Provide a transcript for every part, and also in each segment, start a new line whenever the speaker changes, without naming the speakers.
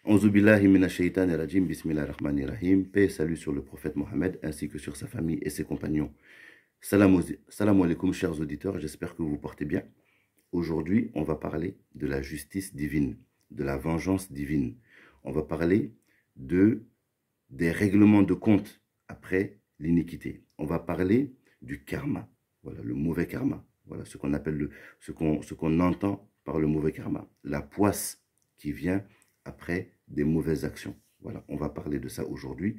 Auzu billahi minash shaitani rajim, bismillahir rahmanir rahim. Paix et salut sur le prophète Mohammed ainsi que sur sa famille et ses compagnons. Salam alaikum, chers auditeurs, j'espère que vous vous portez bien. Aujourd'hui, on va parler de la justice divine, de la vengeance divine. On va parler des règlements de compte après l'iniquité. On va parler du karma, voilà, le mauvais karma. Voilà ce qu'on appelle ce qu'on entend par le mauvais karma, la poisse qui vient après des mauvaises actions. Voilà, on va parler de ça aujourd'hui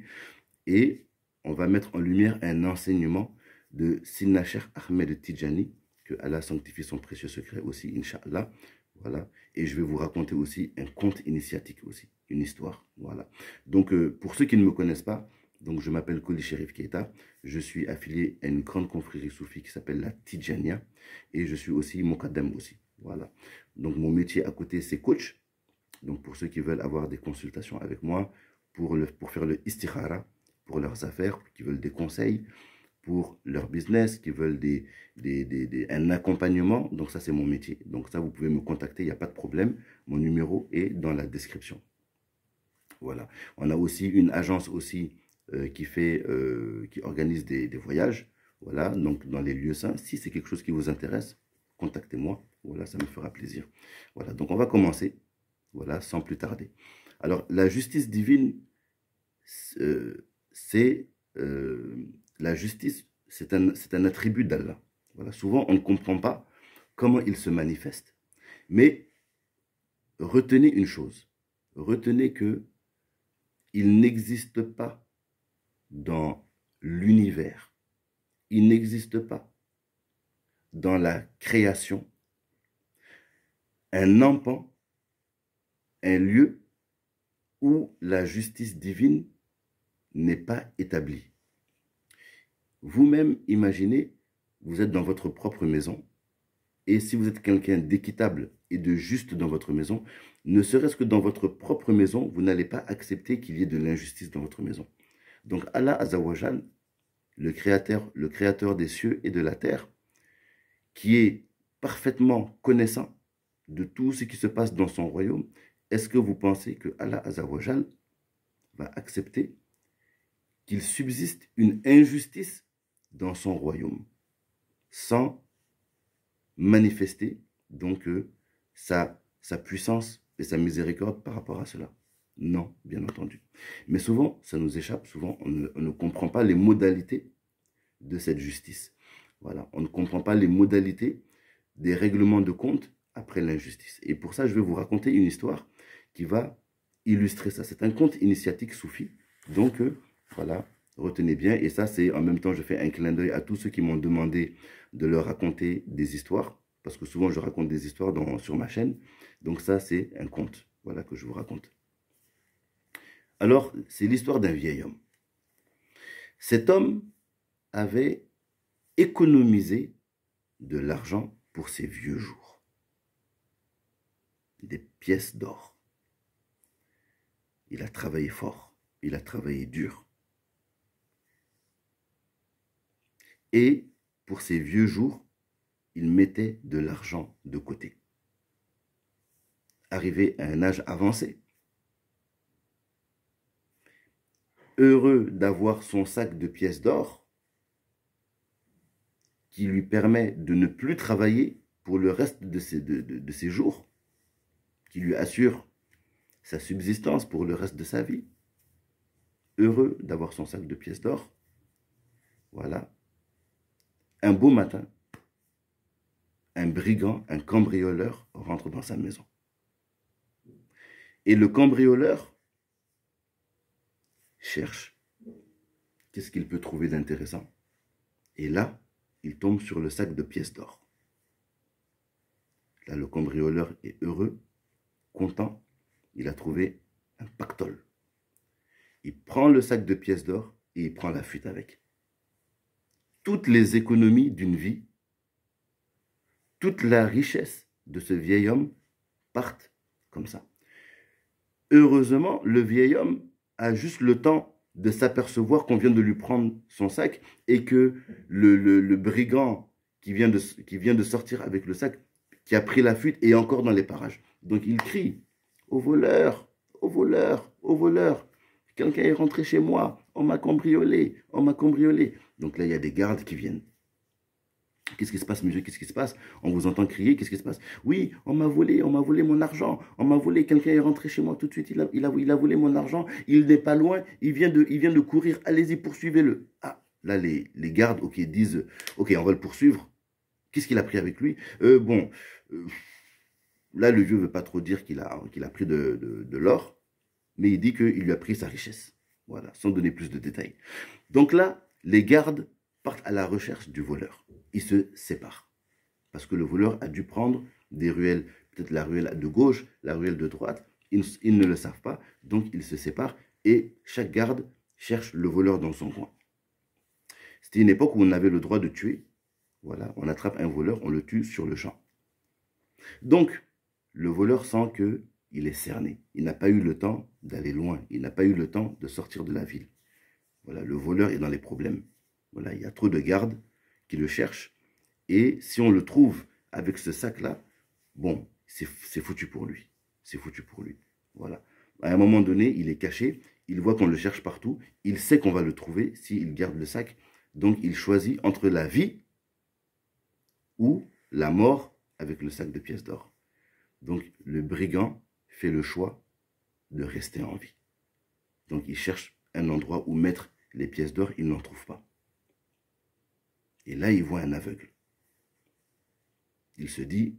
et on va mettre en lumière un enseignement de Sidna Cheikh Ahmed Tidjani, que Allah sanctifie son précieux secret aussi, Inch'Allah. Voilà, et je vais vous raconter aussi un conte initiatique aussi, une histoire. Voilà. Donc, pour ceux qui ne me connaissent pas, donc je m'appelle Koli Cherif Keita, je suis affilié à une grande confrérie soufie qui s'appelle la Tidjania et je suis aussi Mokaddam aussi. Voilà. Donc, mon métier à côté, c'est coach. Donc, pour ceux qui veulent avoir des consultations avec moi, pour faire le istikhara, pour leurs affaires, qui veulent des conseils, pour leur business, qui veulent un accompagnement, donc ça, c'est mon métier. Donc ça, vous pouvez me contacter, il n'y a pas de problème. Mon numéro est dans la description. Voilà. On a aussi une agence aussi qui organise des voyages. Voilà, donc dans les lieux saints. Si c'est quelque chose qui vous intéresse, contactez-moi. Voilà, ça me fera plaisir. Voilà, donc on va commencer. Voilà, sans plus tarder. Alors, la justice divine, la justice, c'est un attribut d'Allah. Voilà, souvent, on ne comprend pas comment il se manifeste. Mais retenez une chose. Retenez que il n'existe pas dans l'univers, il n'existe pas dans la création un empan, un lieu où la justice divine n'est pas établie. Vous-même, imaginez, vous êtes dans votre propre maison, et si vous êtes quelqu'un d'équitable et de juste dans votre maison, ne serait-ce que dans votre propre maison, vous n'allez pas accepter qu'il y ait de l'injustice dans votre maison. Donc Allah Azzawajal, le créateur des cieux et de la terre, qui est parfaitement connaissant de tout ce qui se passe dans son royaume, est-ce que vous pensez que Allah Azzawajal va accepter qu'il subsiste une injustice dans son royaume sans manifester donc sa puissance et sa miséricorde par rapport à cela? Non, bien entendu. Mais souvent, ça nous échappe, souvent on ne comprend pas les modalités de cette justice. Voilà, on ne comprend pas les modalités des règlements de compte après l'injustice. Et pour ça, je vais vous raconter une histoire qui va illustrer ça. C'est un conte initiatique soufi. Donc, voilà, retenez bien. Et ça, c'est en même temps, je fais un clin d'œil à tous ceux qui m'ont demandé de leur raconter des histoires. Parce que souvent, je raconte des histoires sur ma chaîne. Donc ça, c'est un conte, voilà, que je vous raconte. Alors, c'est l'histoire d'un vieil homme. Cet homme avait économisé de l'argent pour ses vieux jours. Des pièces d'or. Il a travaillé fort, il a travaillé dur. Et pour ses vieux jours, il mettait de l'argent de côté. Arrivé à un âge avancé, heureux d'avoir son sac de pièces d'or qui lui permet de ne plus travailler pour le reste de ses jours, qui lui assure sa subsistance pour le reste de sa vie. Heureux d'avoir son sac de pièces d'or, voilà. Un beau matin, un brigand, un cambrioleur rentre dans sa maison. Et le cambrioleur cherche. Qu'est-ce qu'il peut trouver d'intéressant? Et là, il tombe sur le sac de pièces d'or. Là, le cambrioleur est heureux, content. Il a trouvé un pactole. Il prend le sac de pièces d'or et il prend la fuite avec. Toutes les économies d'une vie, toute la richesse de ce vieil homme partent comme ça. Heureusement, le vieil homme a juste le temps de s'apercevoir qu'on vient de lui prendre son sac et que le brigand qui vient de sortir avec le sac, qui a pris la fuite, est encore dans les parages. Donc il crie: au voleur, voleur, au voleur. Quelqu'un est rentré chez moi, on m'a cambriolé, on m'a cambriolé. Donc là, il y a des gardes qui viennent. Qu'est-ce qui se passe, monsieur? Qu'est-ce qui se passe? On vous entend crier, qu'est-ce qui se passe? Oui, on m'a volé mon argent, on m'a volé, quelqu'un est rentré chez moi tout de suite, il a volé mon argent, il n'est pas loin, il vient de courir, allez-y, poursuivez-le. Ah, là, les gardes, ok, disent, ok, on va le poursuivre. Qu'est-ce qu'il a pris avec lui? Là, le vieux ne veut pas trop dire qu'il a pris de l'or, mais il dit qu'il lui a pris sa richesse. Voilà, sans donner plus de détails. Donc là, les gardes partent à la recherche du voleur. Ils se séparent. Parce que le voleur a dû prendre des ruelles, peut-être la ruelle de gauche, la ruelle de droite. Ils ne le savent pas, donc ils se séparent et chaque garde cherche le voleur dans son coin. C'était une époque où on avait le droit de tuer. Voilà, on attrape un voleur, on le tue sur le champ. Donc, le voleur sent qu'il est cerné. Il n'a pas eu le temps d'aller loin. Il n'a pas eu le temps de sortir de la ville. Voilà, le voleur est dans les problèmes. Voilà, il y a trop de gardes qui le cherchent. Et si on le trouve avec ce sac-là, bon, c'est foutu pour lui. C'est foutu pour lui. Voilà. À un moment donné, il est caché. Il voit qu'on le cherche partout. Il sait qu'on va le trouver s'il garde le sac. Donc, il choisit entre la vie ou la mort avec le sac de pièces d'or. Donc, le brigand fait le choix de rester en vie. Donc, il cherche un endroit où mettre les pièces d'or. Il n'en trouve pas. Et là, il voit un aveugle. Il se dit,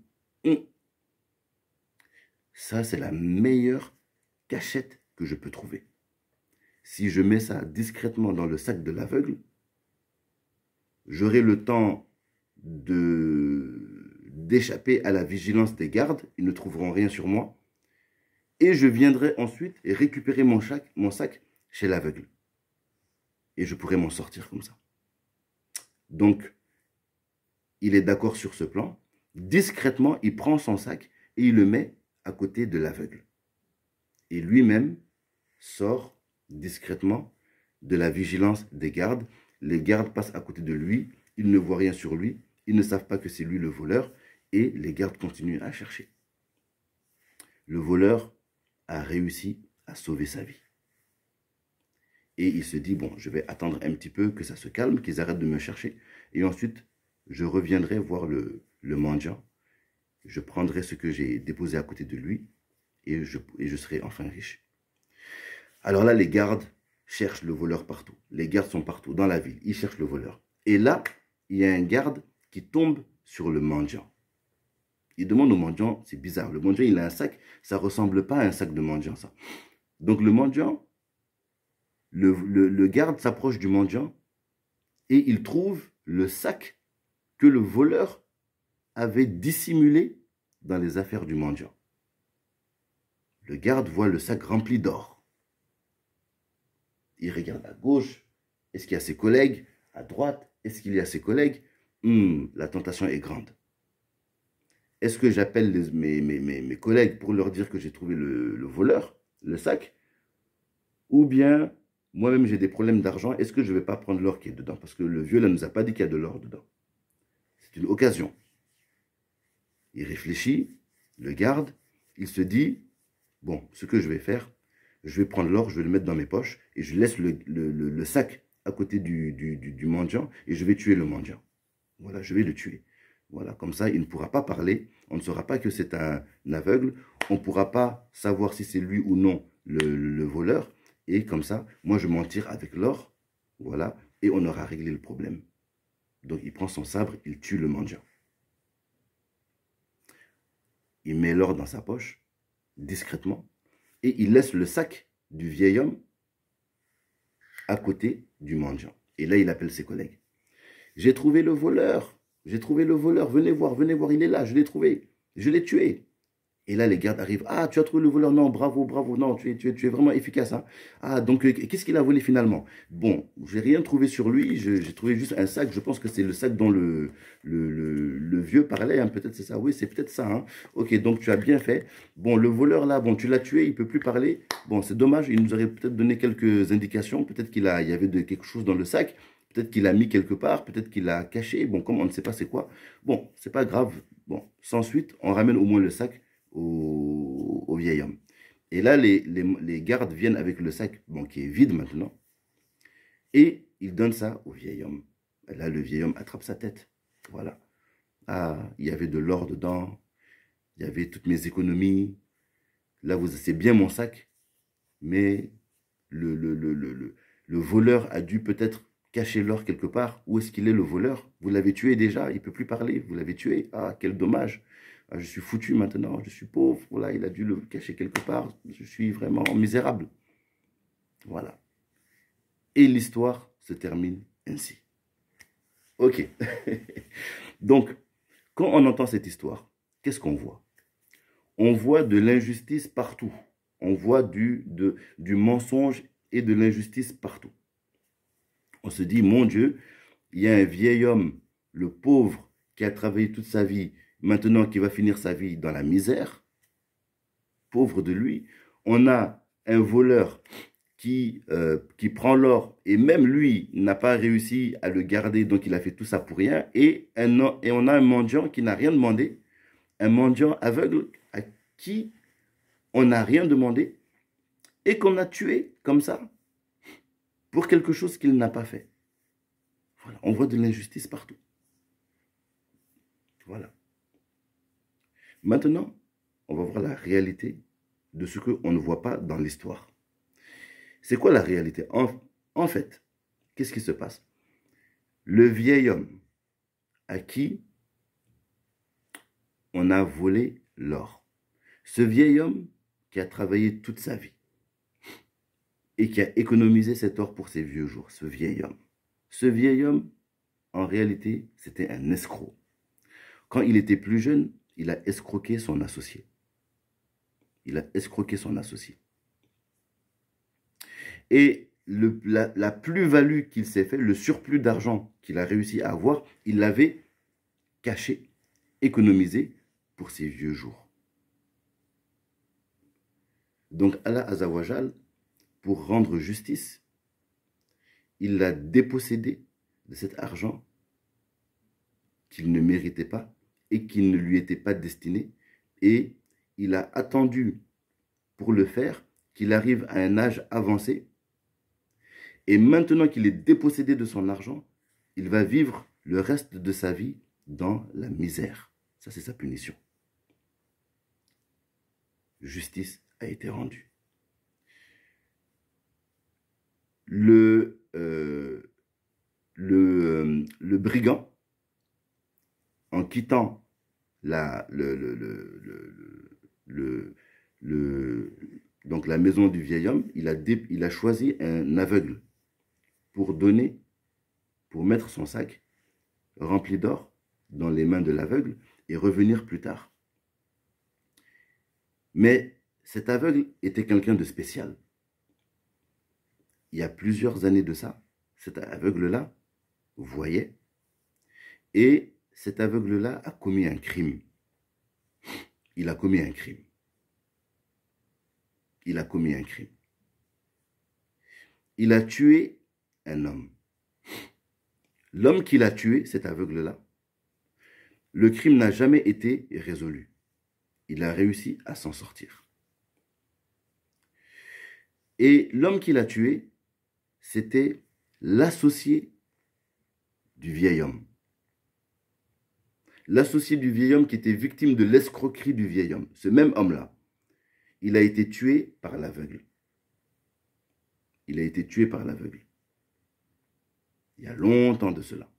ça, c'est la meilleure cachette que je peux trouver. Si je mets ça discrètement dans le sac de l'aveugle, j'aurai le temps d'échapper à la vigilance des gardes. Ils ne trouveront rien sur moi. Et je viendrai ensuite récupérer mon sac chez l'aveugle. Et je pourrai m'en sortir comme ça. Donc, il est d'accord sur ce plan. Discrètement, il prend son sac et il le met à côté de l'aveugle. Et lui-même sort discrètement de la vigilance des gardes. Les gardes passent à côté de lui. Ils ne voient rien sur lui. Ils ne savent pas que c'est lui le voleur. Et les gardes continuent à chercher. Le voleur a réussi à sauver sa vie. Et il se dit, bon, je vais attendre un petit peu que ça se calme, qu'ils arrêtent de me chercher. Et ensuite, je reviendrai voir le mendiant. Je prendrai ce que j'ai déposé à côté de lui et je serai enfin riche. Alors là, les gardes cherchent le voleur partout. Les gardes sont partout dans la ville. Ils cherchent le voleur. Et là, il y a un garde qui tombe sur le mendiant. Il demande au mendiant, c'est bizarre, le mendiant, il a un sac, ça ne ressemble pas à un sac de mendiant, ça. Donc le mendiant, le garde s'approche du mendiant et il trouve le sac que le voleur avait dissimulé dans les affaires du mendiant. Le garde voit le sac rempli d'or. Il regarde à gauche, est-ce qu'il y a ses collègues? À droite, est-ce qu'il y a ses collègues? La tentation est grande. Est-ce que j'appelle mes collègues pour leur dire que j'ai trouvé le voleur, le sac? Ou bien, moi-même j'ai des problèmes d'argent, est-ce que je ne vais pas prendre l'or qui est dedans? Parce que le vieux là ne nous a pas dit qu'il y a de l'or dedans. C'est une occasion. Il réfléchit, le garde, il se dit, bon, ce que je vais faire, je vais prendre l'or, je vais le mettre dans mes poches et je laisse le sac à côté du mendiant et je vais tuer le mendiant. Voilà, je vais le tuer. Voilà, comme ça, il ne pourra pas parler, on ne saura pas que c'est un aveugle, on ne pourra pas savoir si c'est lui ou non le voleur, et comme ça, moi je m'en tire avec l'or, voilà, et on aura réglé le problème. Donc il prend son sabre, il tue le mendiant. Il met l'or dans sa poche, discrètement, et il laisse le sac du vieil homme à côté du mendiant. Et là, il appelle ses collègues. J'ai trouvé le voleur. J'ai trouvé le voleur. Venez voir, il est là. Je l'ai trouvé. Je l'ai tué. Et là, les gardes arrivent. Ah, tu as trouvé le voleur. Non, bravo, bravo. Non, tu es vraiment efficace. Hein. Ah, donc, qu'est-ce qu'il a volé finalement? Bon, j'ai rien trouvé sur lui. J'ai trouvé juste un sac. Je pense que c'est le sac dont le vieux parlait. Hein. Peut-être c'est ça. Oui, c'est peut-être ça. Hein. Ok, donc tu as bien fait. Bon, le voleur là, bon, tu l'as tué. Il ne peut plus parler. Bon, c'est dommage. Il nous aurait peut-être donné quelques indications. Peut-être il y avait quelque chose dans le sac. Peut-être qu'il l'a mis quelque part. Peut-être qu'il l'a caché. Bon, comme on ne sait pas c'est quoi. Bon, c'est pas grave. Bon, sans suite, on ramène au moins le sac au vieil homme. Et là, les gardes viennent avec le sac, bon, qui est vide maintenant, et ils donnent ça au vieil homme. Et là, le vieil homme attrape sa tête. Voilà. Ah, il y avait de l'or dedans, il y avait toutes mes économies. Là, c'est bien mon sac, mais le voleur a dû peut-être cacher l'or quelque part. Où est-ce qu'il est, le voleur? Vous l'avez tué déjà, il ne peut plus parler, vous l'avez tué. Ah, quel dommage. Ah, je suis foutu maintenant, je suis pauvre. Voilà, il a dû le cacher quelque part. Je suis vraiment misérable. Voilà. Et l'histoire se termine ainsi. Ok. Donc, quand on entend cette histoire, qu'est-ce qu'on voit? On voit de l'injustice partout. On voit du mensonge et de l'injustice partout. On se dit, mon Dieu, il y a un vieil homme, le pauvre, qui a travaillé toute sa vie, maintenant qui va finir sa vie dans la misère. Pauvre de lui. On a un voleur qui prend l'or, et même lui n'a pas réussi à le garder, donc il a fait tout ça pour rien. Et on a un mendiant qui n'a rien demandé, un mendiant aveugle à qui on n'a rien demandé, et qu'on a tué comme ça, pour quelque chose qu'il n'a pas fait. Voilà, on voit de l'injustice partout. Voilà. Maintenant, on va voir la réalité de ce qu'on ne voit pas dans l'histoire. C'est quoi la réalité? En fait, qu'est-ce qui se passe? Le vieil homme à qui on a volé l'or. Ce vieil homme qui a travaillé toute sa vie et qui a économisé cet or pour ses vieux jours, ce vieil homme, en réalité, c'était un escroc. Quand il était plus jeune, il a escroqué son associé. Il a escroqué son associé. Et la plus-value qu'il s'est fait, le surplus d'argent qu'il a réussi à avoir, il l'avait caché, économisé pour ses vieux jours. Donc Allah Azawajal, pour rendre justice, il l'a dépossédé de cet argent qu'il ne méritait pas et qui ne lui était pas destiné. Et il a attendu pour le faire qu'il arrive à un âge avancé. Et maintenant qu'il est dépossédé de son argent, il va vivre le reste de sa vie dans la misère. Ça, c'est sa punition. Justice a été rendue. Le brigand, en quittant donc la maison du vieil homme, il a choisi un aveugle pour mettre son sac rempli d'or dans les mains de l'aveugle et revenir plus tard. Mais cet aveugle était quelqu'un de spécial. Il y a plusieurs années de ça, cet aveugle-là voyait, et cet aveugle-là a commis un crime. Il a commis un crime. Il a commis un crime. Il a tué un homme. L'homme qu'il a tué, cet aveugle-là, le crime n'a jamais été résolu. Il a réussi à s'en sortir. Et l'homme qu'il a tué, c'était l'associé du vieil homme. L'associé du vieil homme qui était victime de l'escroquerie du vieil homme. Ce même homme-là, il a été tué par l'aveugle. Il a été tué par l'aveugle. Il y a longtemps de cela.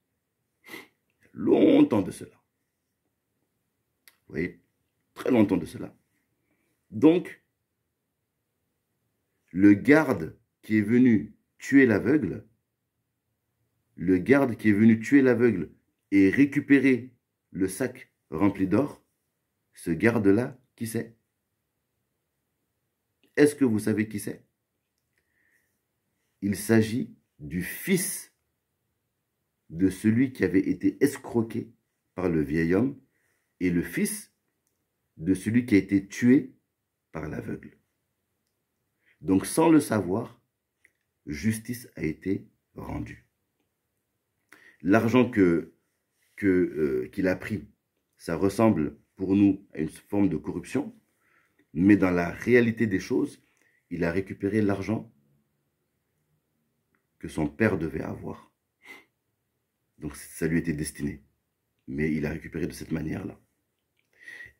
Longtemps de cela. Vous voyez, très longtemps de cela. Donc, le garde qui est venu tuer l'aveugle, et récupérer le sac rempli d'or, ce garde-là, qui c'est? Est-ce que vous savez qui c'est? Il s'agit du fils de celui qui avait été escroqué par le vieil homme et le fils de celui qui a été tué par l'aveugle. Donc, sans le savoir, justice a été rendue. L'argent qu'il a pris, ça ressemble pour nous à une forme de corruption. Mais dans la réalité des choses, il a récupéré l'argent que son père devait avoir. Donc ça lui était destiné. Mais il a récupéré de cette manière-là.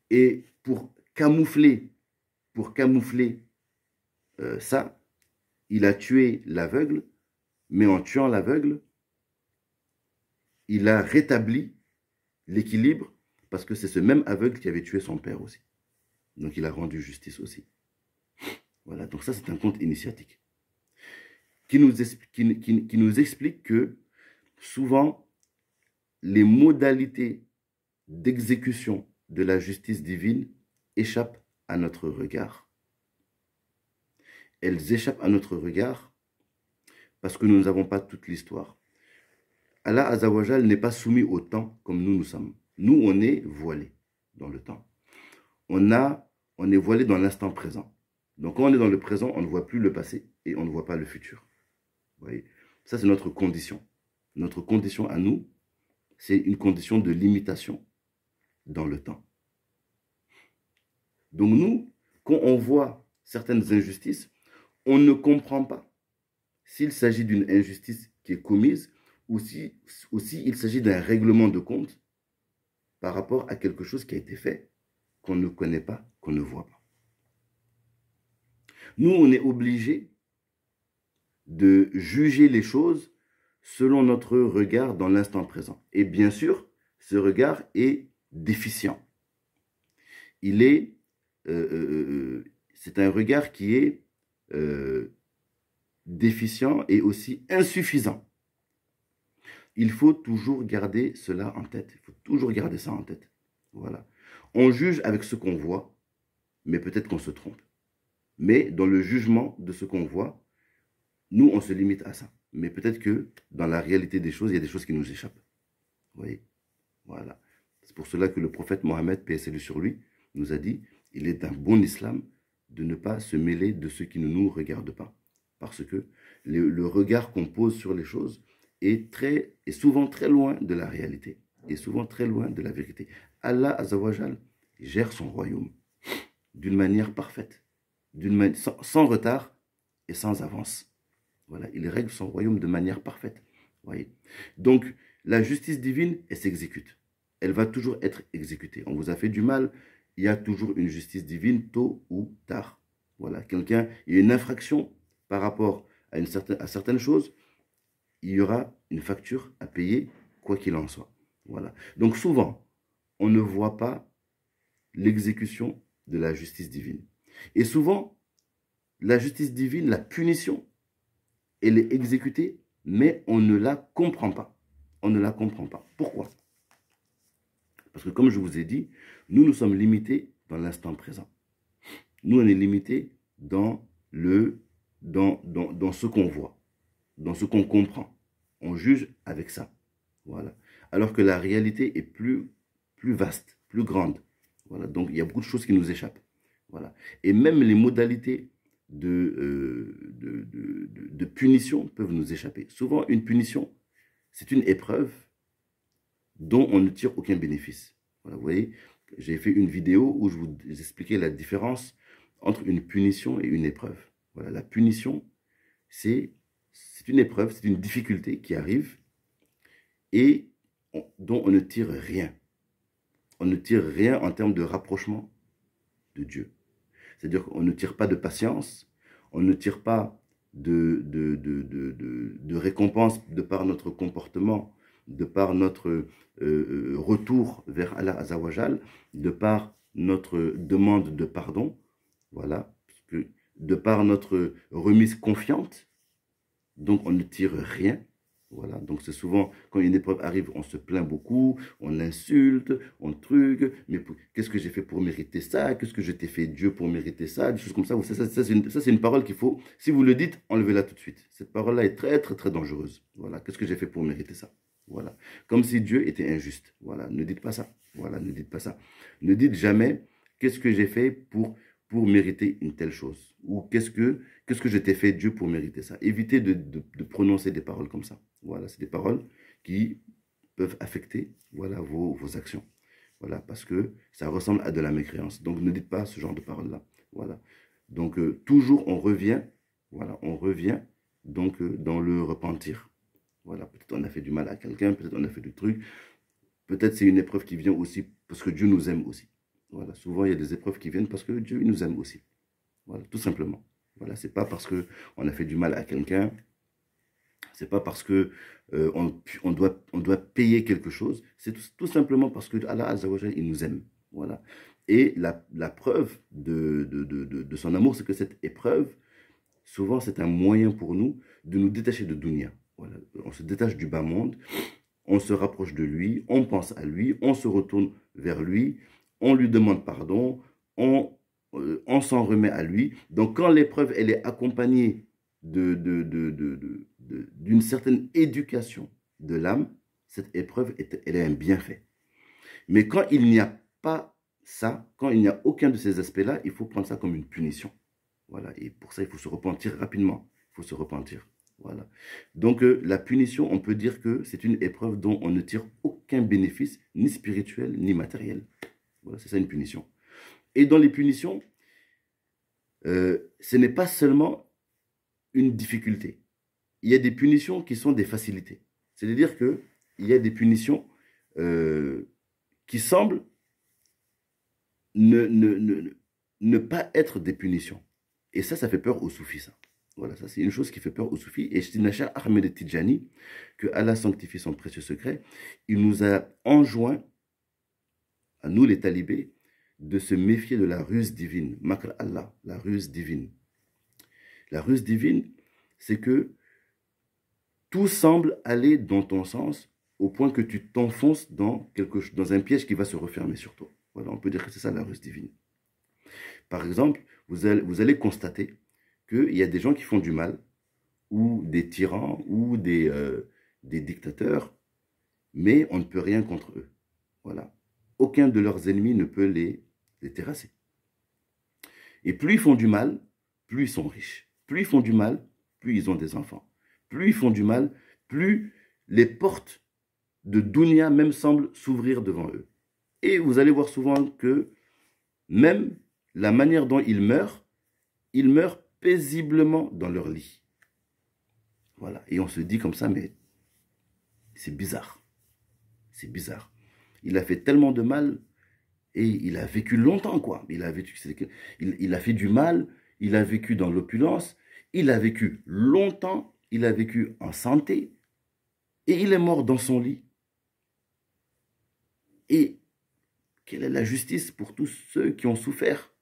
Et pour camoufler ça, il a tué l'aveugle, mais en tuant l'aveugle, il a rétabli l'équilibre parce que c'est ce même aveugle qui avait tué son père aussi. Donc il a rendu justice aussi. Voilà, donc ça c'est un conte initiatique qui nous explique que souvent les modalités d'exécution de la justice divine échappent à notre regard. Elles échappent à notre regard parce que nous n'avons pas toute l'histoire. Allah Azzawajal n'est pas soumis au temps comme nous sommes. Nous, on est voilés dans le temps. On est voilé dans l'instant présent. Donc quand on est dans le présent, on ne voit plus le passé et on ne voit pas le futur. Vous voyez? Ça, c'est notre condition. Notre condition à nous, c'est une condition de limitation dans le temps. Donc nous, quand on voit certaines injustices, on ne comprend pas s'il s'agit d'une injustice qui est commise ou si il s'agit d'un règlement de compte par rapport à quelque chose qui a été fait, qu'on ne connaît pas, qu'on ne voit pas. Nous, on est obligé de juger les choses selon notre regard dans l'instant présent. Et bien sûr, ce regard est déficient. C'est un regard qui est déficient et aussi insuffisant. Il faut toujours garder cela en tête. Il faut toujours garder ça en tête. Voilà. On juge avec ce qu'on voit, mais peut-être qu'on se trompe. Mais dans le jugement de ce qu'on voit, nous, on se limite à ça. Mais peut-être que dans la réalité des choses, il y a des choses qui nous échappent. Vous voyez? Voilà. C'est pour cela que le prophète Mohammed, paix et salut sur lui, nous a dit, il est un bon islam de ne pas se mêler de ce qui ne nous regarde pas. Parce que le regard qu'on pose sur les choses est souvent très loin de la réalité. Est souvent très loin de la vérité. Allah Azzawajal gère son royaume d'une manière parfaite, sans retard et sans avance. Voilà, il règle son royaume de manière parfaite. Voyez. Donc, la justice divine, elle s'exécute. Elle va toujours être exécutée. On vous a fait du mal, il y a toujours une justice divine, tôt ou tard. Voilà, il y a une infraction par rapport à certaines choses, il y aura une facture à payer, quoi qu'il en soit. Voilà. Donc, souvent, on ne voit pas l'exécution de la justice divine. Et souvent, la justice divine, la punition, elle est exécutée, mais on ne la comprend pas. On ne la comprend pas. Pourquoi? Parce que comme je vous ai dit, nous sommes limités dans l'instant présent. Nous, on est limités dans ce qu'on voit, dans ce qu'on comprend. On juge avec ça. Voilà. Alors que la réalité est plus vaste, plus grande. Voilà. Donc, il y a beaucoup de choses qui nous échappent. Voilà. Et même les modalités de punition peuvent nous échapper. Souvent, une punition, c'est une épreuve dont on ne tire aucun bénéfice. Voilà, vous voyez, j'ai fait une vidéo où je vous expliquais la différence entre une punition et une épreuve. Voilà, la punition, c'est une épreuve, c'est une difficulté qui arrive et dont on ne tire rien. On ne tire rien en termes de rapprochement de Dieu. C'est-à-dire qu'on ne tire pas de patience, on ne tire pas de récompense de par notre comportement, de par notre retour vers Allah Azzawajal, de par notre demande de pardon, voilà, de par notre remise confiante, donc on ne tire rien. Voilà, donc c'est souvent, quand une épreuve arrive, on se plaint beaucoup, on insulte, on truque, mais qu'est-ce que j'ai fait pour mériter ça? Qu'est-ce que je t'ai fait Dieu pour mériter ça? Des choses comme ça. Ça c'est une parole qu'il faut, si vous le dites, enlevez-la tout de suite. Cette parole-là est très, très, très dangereuse. Voilà, qu'est-ce que j'ai fait pour mériter ça? Voilà, comme si Dieu était injuste. Voilà, ne dites pas ça. Voilà, ne dites pas ça. Ne dites jamais, qu'est-ce que j'ai fait pour mériter une telle chose? Ou qu'est-ce que je t'ai fait Dieu pour mériter ça? Évitez de prononcer des paroles comme ça. Voilà, c'est des paroles qui peuvent affecter, voilà, vos actions. Voilà, parce que ça ressemble à de la mécréance. Donc ne dites pas ce genre de paroles-là. Voilà. Donc, toujours, on revient, voilà, on revient donc dans le repentir. Voilà, peut-être on a fait du mal à quelqu'un, peut-être on a fait du truc, peut-être c'est une épreuve qui vient aussi parce que Dieu nous aime aussi. Voilà, souvent il y a des épreuves qui viennent parce que Dieu nous aime aussi. Voilà, tout simplement. Voilà, c'est pas parce que on a fait du mal à quelqu'un, c'est pas parce que on doit payer quelque chose, c'est tout simplement parce que Allah Azza wa Jalla, il nous aime. Voilà. Et la preuve de son amour, c'est que cette épreuve, souvent, c'est un moyen pour nous de nous détacher de dunya. Voilà. On se détache du bas monde, on se rapproche de lui, on pense à lui, on se retourne vers lui, on lui demande pardon, on s'en remet à lui. Donc, quand l'épreuve, elle est accompagnée d'une certaine éducation de l'âme, cette épreuve, elle est un bienfait. Mais quand il n'y a pas ça, quand il n'y a aucun de ces aspects-là, il faut prendre ça comme une punition. Voilà. Et pour ça, il faut se repentir rapidement. Il faut se repentir. Voilà. Donc, la punition, on peut dire que c'est une épreuve dont on ne tire aucun bénéfice, ni spirituel, ni matériel. Voilà, c'est ça une punition. Et dans les punitions, ce n'est pas seulement une difficulté. Il y a des punitions qui sont des facilités. C'est-à-dire qu'il y a des punitions qui semblent ne pas être des punitions. Et ça fait peur aux soufis, ça. Voilà, ça c'est une chose qui fait peur aux soufis. Et Sidi Nachar Ahmed Tidjani, que Allah sanctifie son précieux secret, il nous a enjoint, à nous les talibés, de se méfier de la ruse divine. Makr Allah, la ruse divine. La ruse divine, c'est que tout semble aller dans ton sens au point que tu t'enfonces dans un piège qui va se refermer sur toi. Voilà, on peut dire que c'est ça la ruse divine. Par exemple, vous allez constater qu'il y a des gens qui font du mal, ou des tyrans, ou des dictateurs, mais on ne peut rien contre eux. Voilà. Aucun de leurs ennemis ne peut les terrasser. Et plus ils font du mal, plus ils sont riches. Plus ils font du mal, plus ils ont des enfants. Plus ils font du mal, plus les portes de Dunya même semblent s'ouvrir devant eux. Et vous allez voir souvent que même la manière dont ils meurent paisiblement dans leur lit. Voilà. Et on se dit comme ça, mais c'est bizarre. C'est bizarre. Il a fait tellement de mal et il a vécu longtemps, quoi. Il a fait du mal, il a vécu dans l'opulence, il a vécu longtemps, il a vécu en santé et il est mort dans son lit. Et quelle est la justice pour tous ceux qui ont souffert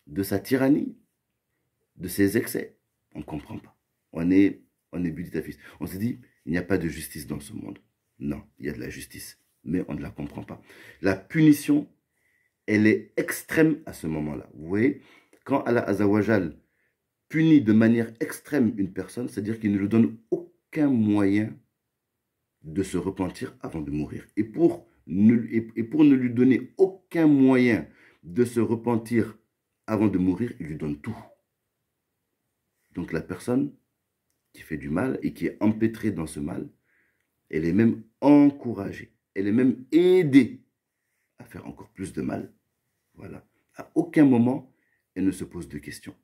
de sa tyrannie, de ses excès? On ne comprend pas. On est buditafis. On se dit, il n'y a pas de justice dans ce monde. Non, il y a de la justice, mais on ne la comprend pas. La punition, elle est extrême à ce moment-là. Vous voyez, quand Allah Azawajal punit de manière extrême une personne, c'est-à-dire qu'il ne lui donne aucun moyen de se repentir avant de mourir. Et pour ne lui donner aucun moyen de se repentir avant de mourir, il lui donne tout. Donc la personne qui fait du mal et qui est empêtrée dans ce mal, elle est même encouragée, elle est même aidée à faire encore plus de mal. Voilà. À aucun moment, elle ne se pose de questions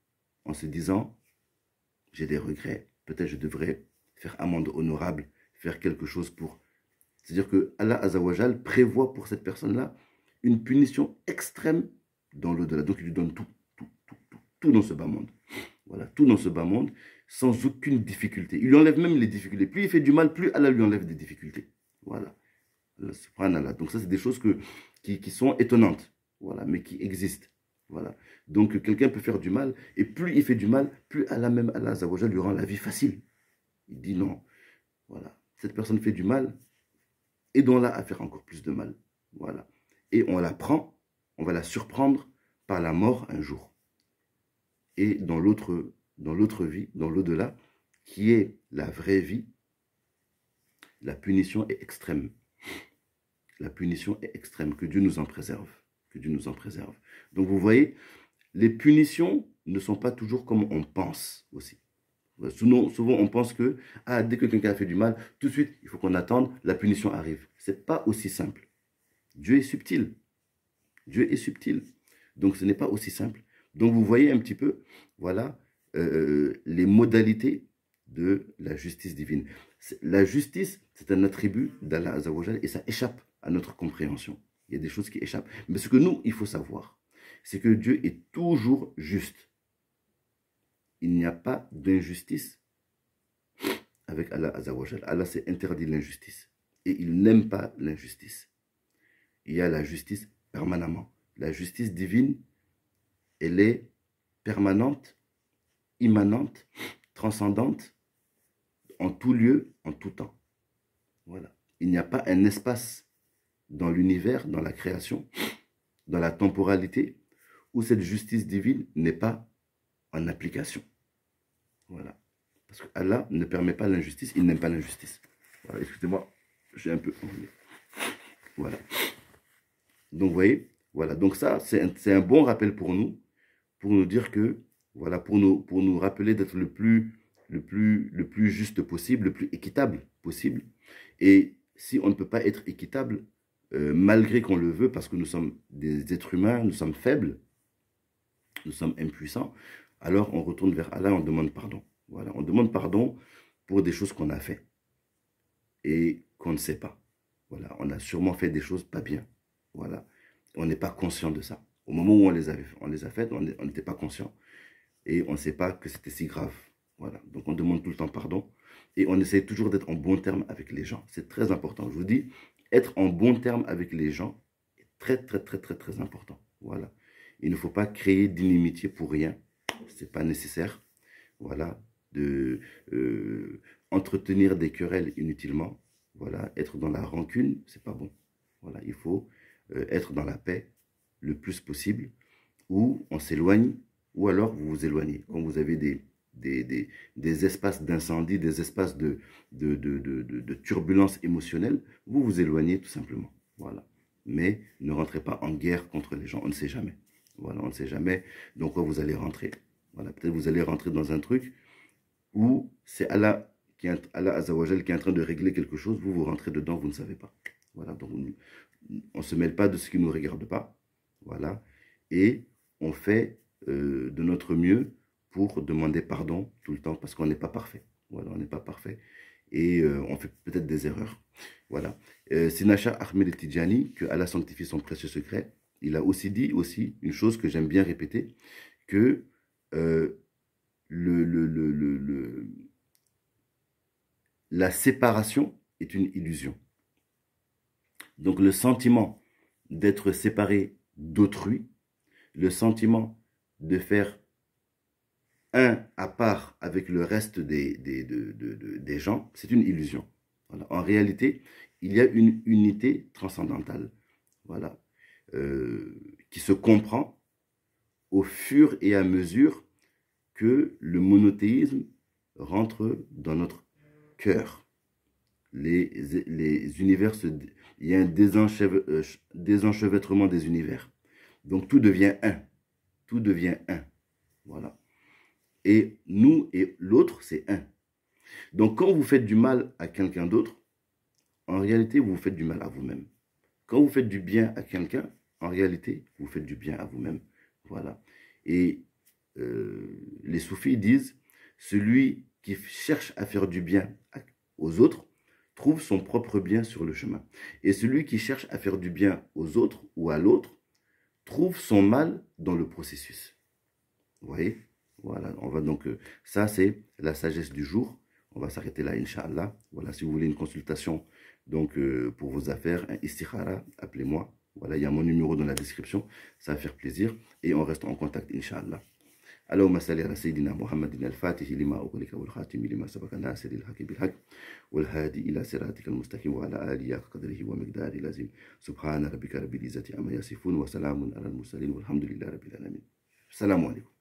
en se disant, j'ai des regrets, peut-être je devrais faire amende honorable, faire quelque chose pour... C'est-à-dire que Allah Azawajal prévoit pour cette personne-là une punition extrême dans l'au-delà. Donc il lui donne tout dans ce bas monde. Voilà, tout dans ce bas monde, sans aucune difficulté. Il lui enlève même les difficultés. Plus il fait du mal, plus Allah lui enlève des difficultés. Voilà. Subhanallah. Donc ça, c'est des choses qui sont étonnantes. Voilà, mais qui existent. Voilà. Donc quelqu'un peut faire du mal, et plus il fait du mal, plus Allah Azawajal lui rend la vie facile. Il dit non. Voilà. Cette personne fait du mal, aidons-la à faire encore plus de mal. Voilà. Et on la prend, on va la surprendre par la mort un jour. Et dans l'autre vie, dans l'au-delà, qui est la vraie vie, la punition est extrême. La punition est extrême. Que Dieu nous en préserve. Que Dieu nous en préserve. Donc vous voyez, les punitions ne sont pas toujours comme on pense aussi. Souvent on pense que dès que quelqu'un a fait du mal, tout de suite, il faut qu'on attende, la punition arrive. Ce n'est pas aussi simple. Dieu est subtil. Dieu est subtil. Donc ce n'est pas aussi simple. Donc vous voyez un petit peu, voilà, les modalités de la justice divine. La justice, c'est un attribut d'Allah Azzawajal et ça échappe à notre compréhension. Il y a des choses qui échappent. Mais ce que nous, il faut savoir, c'est que Dieu est toujours juste. Il n'y a pas d'injustice avec Allah Azzawajal. Allah s'est interdit l'injustice. Et il n'aime pas l'injustice. Il y a la justice permanemment. La justice divine, elle est permanente, immanente, transcendante, en tout lieu, en tout temps. Voilà. Il n'y a pas un espace dans l'univers, dans la création, dans la temporalité, où cette justice divine n'est pas en application. Voilà. Parce que Allah ne permet pas l'injustice, il n'aime pas l'injustice. Voilà, excusez-moi, j'ai un peu enlevé. Voilà. Donc, vous voyez, voilà. Donc ça, c'est un bon rappel pour nous dire que, voilà, pour nous rappeler d'être le plus juste possible, le plus équitable possible. Et si on ne peut pas être équitable, malgré qu'on le veut, parce que nous sommes des êtres humains, nous sommes faibles, nous sommes impuissants, alors on retourne vers Allah, on demande pardon. Voilà, on demande pardon pour des choses qu'on a fait et qu'on ne sait pas. Voilà, on a sûrement fait des choses pas bien. Voilà, on n'est pas conscient de ça. Au moment où on les a faites, on n'était pas conscient et on ne sait pas que c'était si grave. Voilà, donc on demande tout le temps pardon et on essaie toujours d'être en bon terme avec les gens. C'est très important. Je vous dis, être en bon terme avec les gens est très, très, très, très, très important. Voilà, il ne faut pas créer d'inimitié pour rien. C'est pas nécessaire. Voilà, de entretenir des querelles inutilement. Voilà, être dans la rancune, c'est pas bon. Voilà, il faut être dans la paix le plus possible, ou on s'éloigne, ou alors vous vous éloignez. Quand vous avez des espaces d'incendie, des espaces de turbulence émotionnelle, vous vous éloignez tout simplement. Voilà. Mais ne rentrez pas en guerre contre les gens, on ne sait jamais. Voilà, on ne sait jamais dans quoi vous allez rentrer. Voilà, peut-être vous allez rentrer dans un truc où c'est Allah Azzawajal qui est en train de régler quelque chose, vous rentrez dedans, vous ne savez pas. Voilà, donc on ne se mêle pas de ce qui ne nous regarde pas. Voilà, et on fait de notre mieux pour demander pardon tout le temps parce qu'on n'est pas parfait. Voilà, on n'est pas parfait et on fait peut-être des erreurs. Voilà. Sinacha Ahmed Tidjani, que Allah sanctifie son précieux secret, il a aussi dit une chose que j'aime bien répéter, que la séparation est une illusion. Donc le sentiment d'être séparé d'autrui, le sentiment de faire un à part avec le reste des gens, c'est une illusion. Voilà. En réalité, il y a une unité transcendantale, voilà, qui se comprend au fur et à mesure que le monothéisme rentre dans notre cœur. Les univers, il y a un désenchevêtrement des univers. Donc tout devient un. Tout devient un. Voilà. Et nous et l'autre, c'est un. Donc quand vous faites du mal à quelqu'un d'autre, en réalité, vous faites du mal à vous-même. Quand vous faites du bien à quelqu'un, en réalité, vous faites du bien à vous-même. Voilà. Et les soufis disent, celui qui cherche à faire du bien aux autres trouve son propre bien sur le chemin. Et celui qui cherche à faire du bien aux autres ou à l'autre trouve son mal dans le processus. Vous voyez? Voilà, on va donc, ça c'est la sagesse du jour. On va s'arrêter là, Inch'Allah. Voilà, si vous voulez une consultation donc, pour vos affaires, un istikhara, appelez-moi. Voilà, il y a mon numéro dans la description. Ça va faire plaisir. Et on reste en contact, Inch'Allah. اللهم صل على سيدنا محمد الفاتح لما أغلق والخاتم لما سبق ناصر الحق بالحق والهادي إلى صراطك المستقيم وعلى آله قدره ومقداره العظيم سبحان ربك رب العزة عما يصفون وسلام على المرسلين والحمد لله رب العالمين السلام عليكم